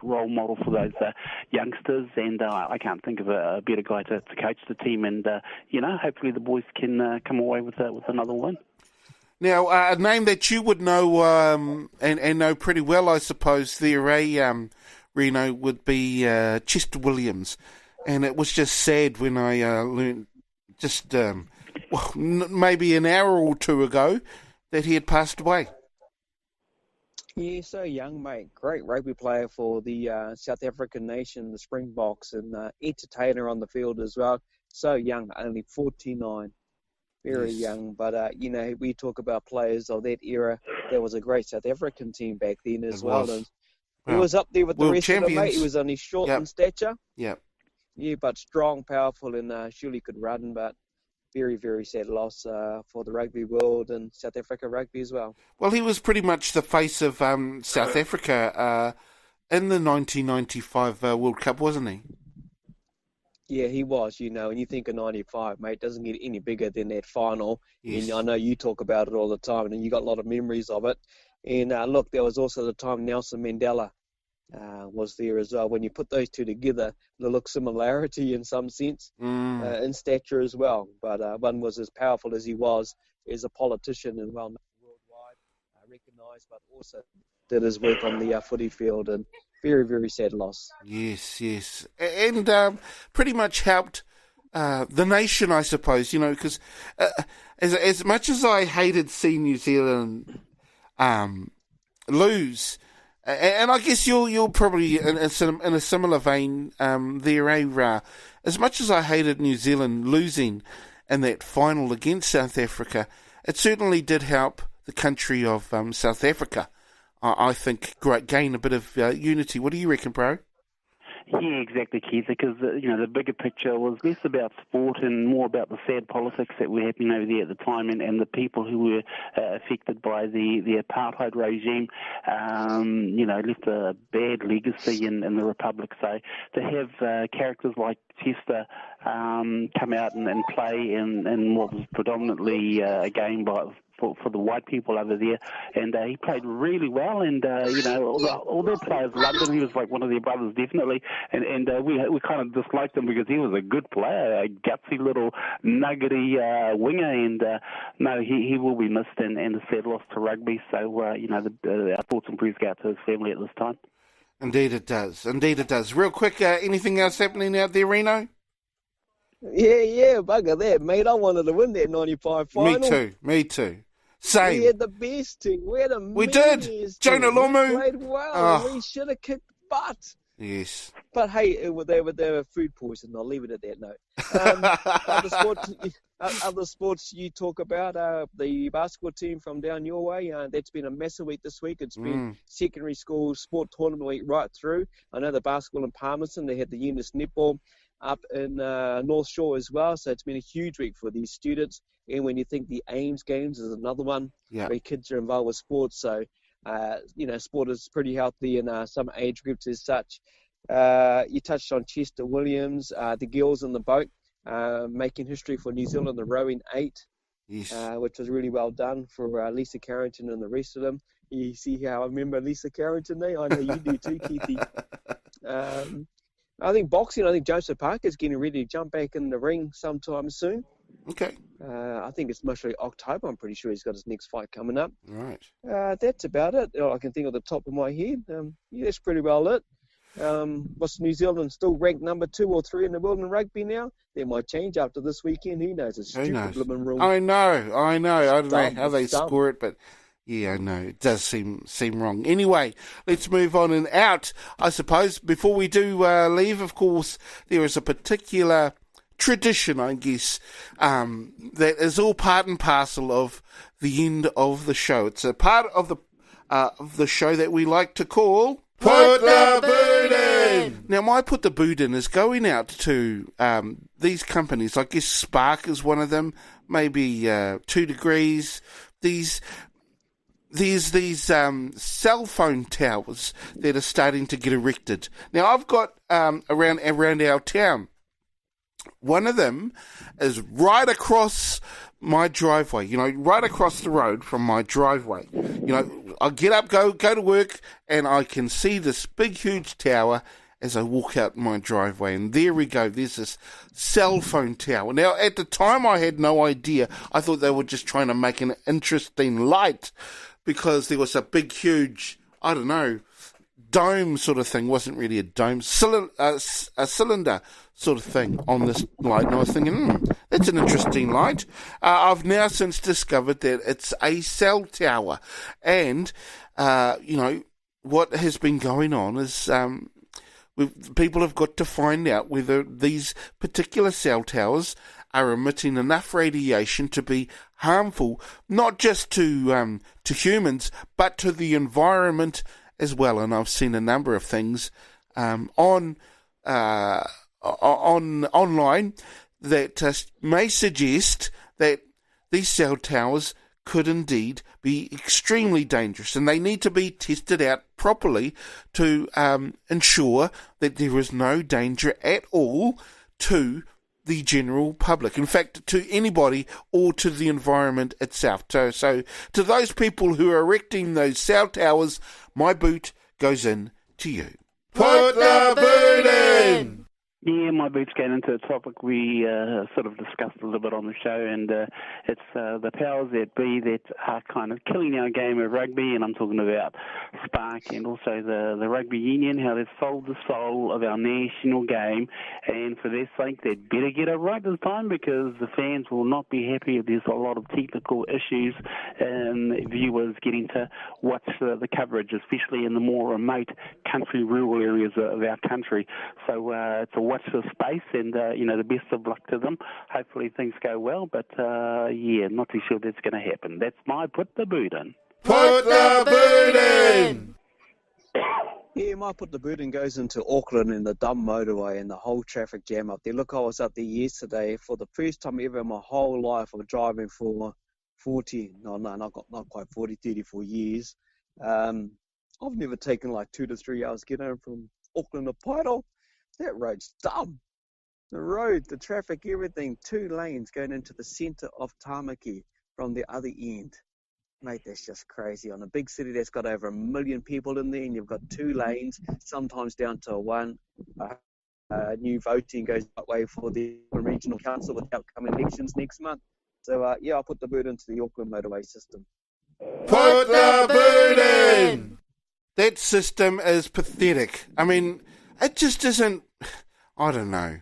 role model for those youngsters, and I can't think of a better guy to coach the team, and hopefully the boys can come away with another win. Now, a name that you would know and know pretty well, I suppose, there, Reno, would be Chester Williams. And it was just sad when I learned just maybe an hour or two ago that he had passed away. Yeah, so young, mate. Great rugby player for the South African nation, the Springboks, and entertainer on the field as well. So young, only 49. Very young, but we talk about players of that era. There was a great South African team back then as well. And he was up there with the rest of them, mate. He was only short in stature. Yeah. Yeah, but strong, powerful, and surely could run. But very, very sad loss for the rugby world and South Africa rugby as well. Well, he was pretty much the face of South Africa in the 1995 World Cup, wasn't he? Yeah, he was, and you think of 95, mate, doesn't get any bigger than that final. Yes. And I know you talk about it all the time, and you got a lot of memories of it. And look, there was also the time Nelson Mandela was there as well. When you put those two together, they look similarity in some sense, in stature as well. But one was as powerful as he was as a politician and well-known worldwide, recognised, but also did his work on the footy field, and very, very sad loss. Yes. And pretty much helped the nation, I suppose, because as much as I hated seeing New Zealand lose, and I guess you're probably in a similar vein there, as much as I hated New Zealand losing in that final against South Africa, it certainly did help the country of South Africa. I think gain a bit of unity. What do you reckon, bro? Yeah, exactly, Keith, because the bigger picture was less about sport and more about the sad politics that were happening over there at the time, and the people who were affected by the apartheid regime, left a bad legacy in the Republic. So to have characters like Chester come out and play in what was predominantly a game for the white people over there, and he played really well, and all their players loved him. He was like one of their brothers, definitely, and we kind of disliked him because he was a good player, a gutsy little nuggety winger, and he will be missed, and a sad loss to rugby. So our thoughts and prayers go out to his family at this time. Indeed it does. Real quick, anything else happening out there, Reno? Yeah, bugger that, mate. I wanted to win that 95 final. Me too. Same. We had the best team. We did. Jonah Lomu. We played well. We should have kicked butt. Yes. But hey, they were food poisoning. I'll leave it at that note. Other sports you talk about, the basketball team from down your way, that's been a massive week this week. It's been secondary school sport tournament week right through. I know the basketball in Palmerston, they had the Eunice netball up in North Shore as well, so it's been a huge week for these students. And when you think the Ames Games is another one, where kids are involved with sports, so sport is pretty healthy in some age groups as such. You touched on Chester Williams, the girls in the boat, making history for New Zealand, the rowing 8, which was really well done for Lisa Carrington and the rest of them. You see how I remember Lisa Carrington there? I know you do too, Keithy. I think boxing, Joseph Parker's getting ready to jump back in the ring sometime soon. Okay. I think it's mostly October. I'm pretty sure he's got his next fight coming up. Right. That's about it. I can think of the top of my head. That's pretty well it. Was New Zealand still ranked number 2 or 3 in the world in rugby now? They might change after this weekend. Who knows? It's stupid blooming rule. I know. I don't know how they score it, but yeah, I know. It does seem wrong. Anyway, let's move on and out, I suppose. Before we do leave, of course, there is a particular tradition, I guess, that is all part and parcel of the end of the show. It's a part of the show that we like to call Put the Boot In! Now, my Put the Boot In is going out to these companies. I guess Spark is one of them, maybe 2 Degrees. These cell phone towers that are starting to get erected. Now, I've got around our town. One of them is right across my driveway, right across the road from my driveway. I get up, go to work, and I can see this big, huge tower as I walk out my driveway. And there we go. There's this cell phone tower. Now, at the time, I had no idea. I thought they were just trying to make an interesting light because there was a big, huge, I don't know, dome sort of thing. Wasn't really a dome, a cylinder sort of thing on this light. And I was thinking, that's an interesting light. I've now since discovered that it's a cell tower. And, what has been going on is people have got to find out whether these particular cell towers are emitting enough radiation to be harmful, not just to humans, but to the environment as well. And I've seen a number of things online that may suggest that these cell towers could indeed be extremely dangerous, and they need to be tested out properly to ensure that there is no danger at all to the general public. In fact, to anybody or to the environment itself. So to those people who are erecting those cell towers, my boot goes in to you. Put the boot in! Yeah, my boot's going into a topic we sort of discussed a little bit on the show, and it's the powers that be that are kind of killing our game of rugby, and I'm talking about Spark and also the Rugby Union, how they've sold the soul of our national game, and for their sake, they'd better get it right this time because the fans will not be happy if there's a lot of technical issues and viewers getting to watch the coverage, especially in the more remote country, rural areas of our country. So it's a watch this space, and the best of luck to them. Hopefully things go well, but not too sure that's going to happen. That's my put the boot in. Put the boot in! Yeah, my put the boot in goes into Auckland and the dumb motorway and the whole traffic jam up there. Look, I was up there yesterday for the first time ever in my whole life of driving for 34 years. I've never taken like 2 to 3 hours to get home from Auckland to Pairo. That road's dumb. The road, the traffic, everything, 2 lanes going into the centre of Tamaki from the other end. Mate, that's just crazy. On a big city that's got over 1 million people in there, and you've got 2 lanes, sometimes down to 1. New voting goes that way for the regional council with the upcoming elections next month. So, I'll put the boot into the Auckland motorway system. Put the boot in! That system is pathetic. I mean, it just isn't. I don't know.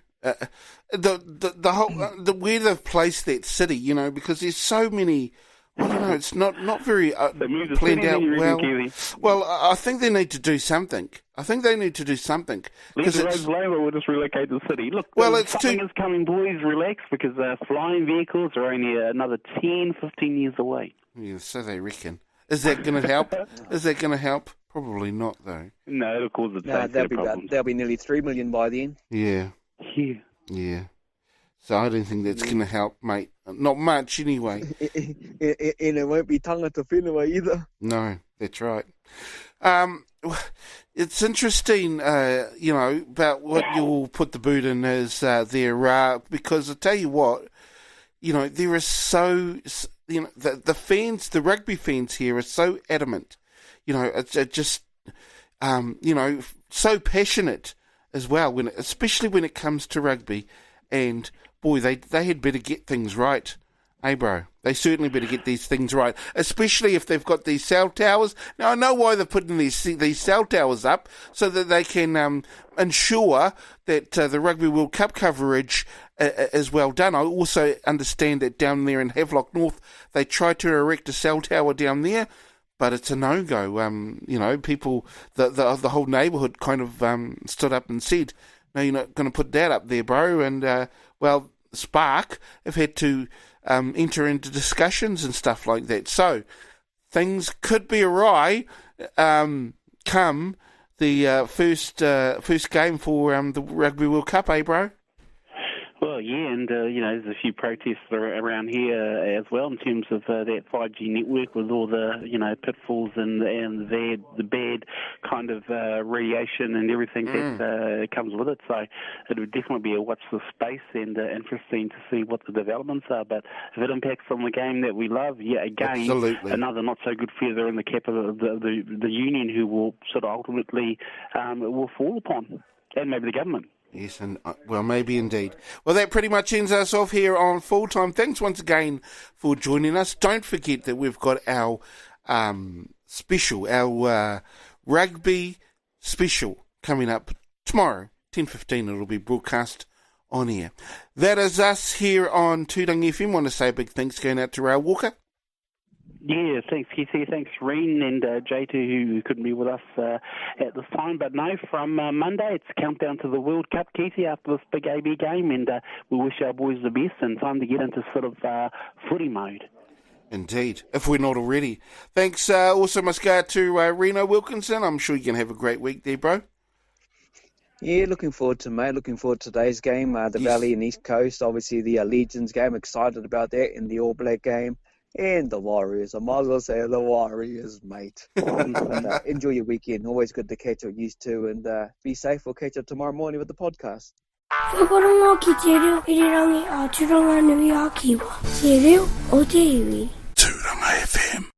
The whole where they've placed that city, because there's so many. I don't know. It's not very planned out well. Well, I think they need to do something. Let the roads lower. We'll just relocate the city. Look, something is coming, boys. Relax, because flying vehicles are only another 10, 15 years away. Yeah, so they reckon. Is that going to help? Probably not, though. No, it'll cause a problem. There'll be nearly 3 million by then. Yeah. So I don't think that's going to help, mate. Not much, anyway. And it won't be tangata whenua either. No, that's right. It's interesting, about what you'll put the boot in is there, because I tell you what, there is so, the fans, the rugby fans here are so adamant. It's just, so passionate as well, especially when it comes to rugby. And, boy, they had better get things right. Hey, bro, they certainly better get these things right, especially if they've got these cell towers. Now, I know why they're putting these cell towers up, so that they can ensure that the Rugby World Cup coverage is well done. I also understand that down there in Havelock North, they tried to erect a cell tower down there, but it's a no-go. People, the whole neighbourhood kind of stood up and said, no, you're not going to put that up there, bro. And, Spark have had to enter into discussions and stuff like that. So things could be awry come the first game for the Rugby World Cup, bro? Well, yeah, and there's a few protests around here as well in terms of that 5G network with all the pitfalls and the bad kind of radiation and everything that comes with it. So it would definitely be a watch the space and interesting to see what the developments are. But if it impacts on the game that we love, yeah, again, absolutely. Another not so good feather in the cap of the union who will sort of ultimately will fall upon, and maybe the government. Yes, and well, maybe indeed. Well, that pretty much ends us off here on Full Time. Thanks once again for joining us. Don't forget that we've got our special, our rugby special coming up tomorrow, 10:15. It'll be broadcast on air. That is us here on Tūrangi FM. I want to say a big thanks going out to Ray Walker. Yeah, thanks, Keithy. Thanks, Reen and J2, who couldn't be with us at this time. But no, from Monday, it's countdown to the World Cup, Keithy, after this big AB game, and we wish our boys the best and time to get into sort of footy mode. Indeed, if we're not already. Thanks also must go out to Rino Wilkinson. I'm sure you can have a great week there, bro. Yeah, looking forward to today's game, the Valley and East Coast. Obviously, the Legions game, excited about that, and the All Black game. And the Warriors. I might as well say the Warriors, mate. But, enjoy your weekend. Always good to catch up used to. And be safe. We'll catch up tomorrow morning with the podcast. Whakarongo ki te reo, irirangi a Tūrangi Nui a Kiwa. Te reo o te iwi. Tūrangi FM.